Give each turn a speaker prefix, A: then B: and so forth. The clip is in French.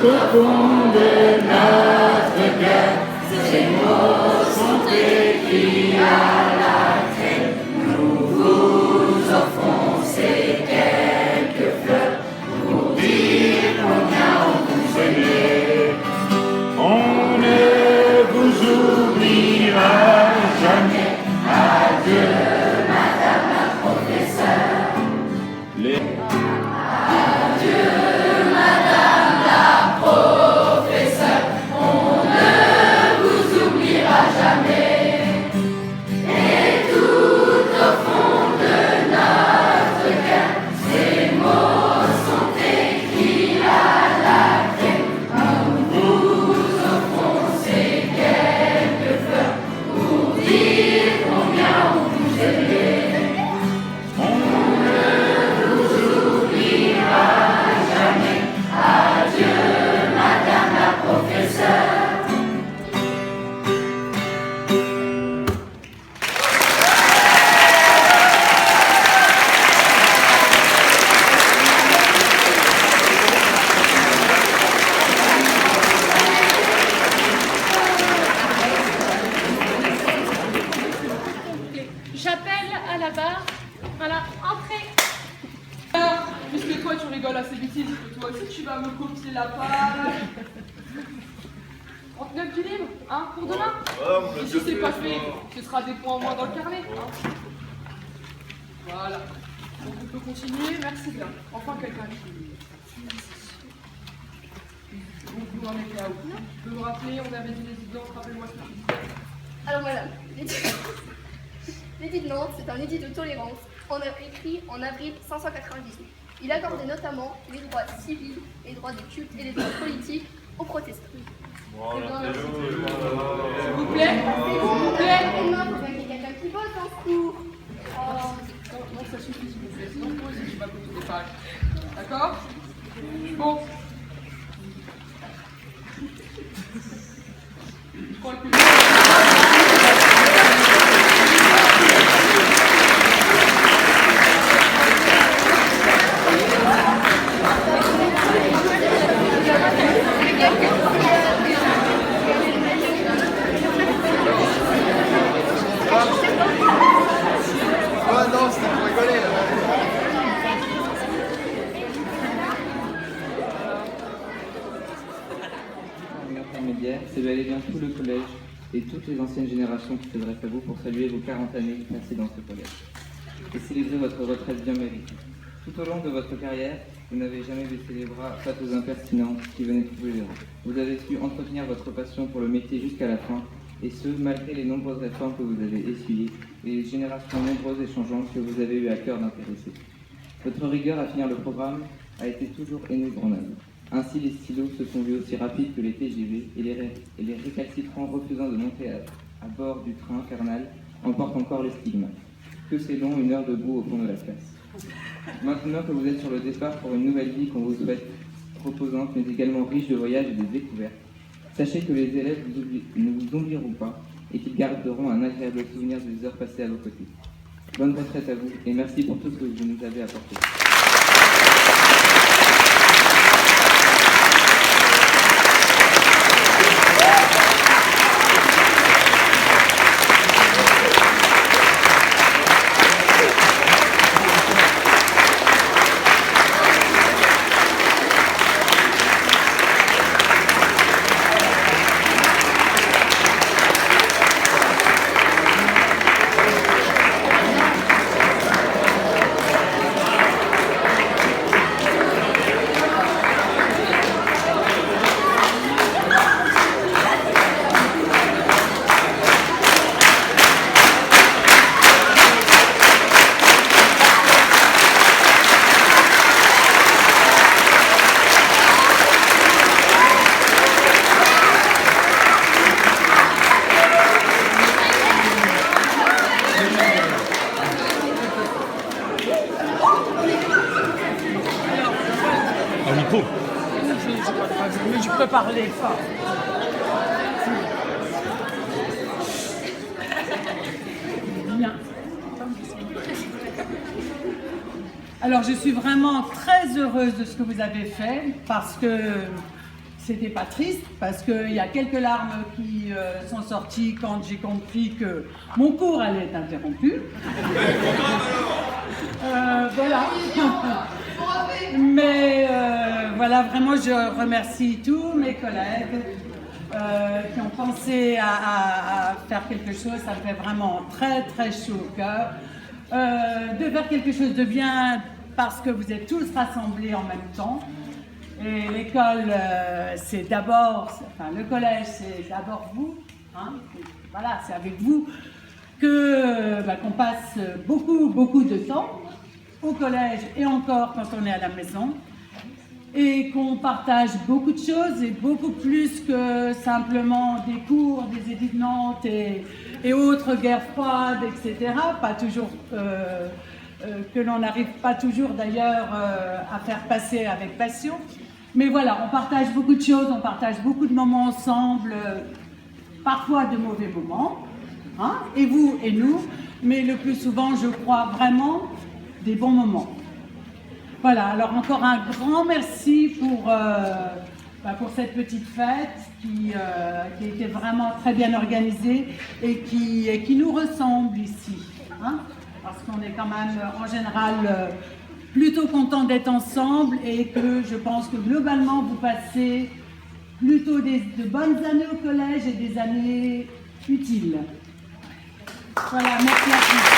A: au fond de notre cœur, ces mots sont écrits à la craie. Nous vous offrons ces quelques fleurs pour dire combien on vous aime. On ne vous oubliera jamais. Adieu, Madame la professeure. Adieu, Madame la professeure. On ne vous oubliera jamais. Et tout au fond de notre cœur, ces mots sont écrits à la craie. Nous vous offrons ces quelques fleurs pour dire combien on vous aime. On ne vous oubliera jamais. Adieu, Madame la professeure.
B: J'appelle à la barre. Voilà, entrez.
C: Puisque toi tu rigoles à ces bêtises, toi aussi tu vas me copier la page. 39 du livre, hein, pour demain. Et si c'est pas fait, ce sera des points en moins dans le carnet. Hein. Voilà. Donc on peut continuer, merci bien. Enfin quelqu'un qui... Donc vous en êtes là où? Tu peux me rappeler, on avait dit les éditions, rappelle-moi ce que tu disais.
D: Alors voilà, l'édit de Nantes, c'est un édit de tolérance, écrit en avril 598. Il accordait notamment les droits civils, les droits de culte et les droits politiques aux protestants.
C: S'il vous plaît, s'il vous plaît.
D: Il y a quelqu'un qui vote en cours.
C: Non, ça suffit s'il vous plaît, sinon toi aussi tu vas copier des pages. D'accord? Bon. Je crois que...
E: Non, c'était pour rigoler là.
F: Intermédiaire, c'est bel et bien tout le collège et toutes les anciennes générations qui s'adressent à vous pour saluer vos 40 années passées dans ce collège et célébrer votre retraite bien méritée. Tout au long de votre carrière, vous n'avez jamais baissé les bras face aux impertinents qui venaient trouver les rangs. Vous avez su entretenir votre passion pour le métier jusqu'à la fin, et ce, malgré les nombreuses réformes que vous avez essuyées et les générations nombreuses et changeantes que vous avez eu à cœur d'intéresser. Votre rigueur à finir le programme a été toujours inébranlable. Ainsi, les stylos se sont vus aussi rapides que les TGV et les récalcitrants refusant de monter à bord du train infernal emportent encore les stigmates. Que c'est long, 1 heure debout au fond de la classe. Maintenant que vous êtes sur le départ pour une nouvelle vie qu'on vous souhaite reposante, mais également riche de voyages et de découvertes, sachez que les élèves ne vous oublieront pas et qu'ils garderont un agréable souvenir des heures passées à vos côtés. Bonne retraite à vous et merci pour tout ce que vous nous avez apporté.
G: Mais je peux parler fort. Bien. Alors je suis vraiment très heureuse de ce que vous avez fait parce que c'était pas triste parce qu'il y a quelques larmes qui sont sorties quand j'ai compris que mon cours allait être interrompu. Voilà. Mais voilà, vraiment, je remercie tous mes collègues qui ont pensé à faire quelque chose. Ça me fait vraiment très, très chaud au cœur. De faire quelque chose de bien parce que vous êtes tous rassemblés en même temps. Et l'école, c'est d'abord, enfin le collège, c'est d'abord vous. Hein, voilà, c'est avec vous qu'on passe beaucoup de temps au collège et encore quand on est à la maison. Et qu'on partage beaucoup de choses et beaucoup plus que simplement des cours, des édits de Nantes et autres guerres froides, etc. Pas toujours, que l'on n'arrive pas toujours d'ailleurs à faire passer avec passion. Mais voilà, on partage beaucoup de choses, on partage beaucoup de moments ensemble, parfois de mauvais moments, hein, et vous et nous, mais le plus souvent, je crois vraiment, des bons moments. Voilà, alors encore un grand merci pour cette petite fête qui était vraiment très bien organisée et qui nous ressemble ici, hein, parce qu'on est quand même en général plutôt content d'être ensemble et que je pense que globalement vous passez plutôt de bonnes années au collège et des années utiles. Voilà, merci à tous.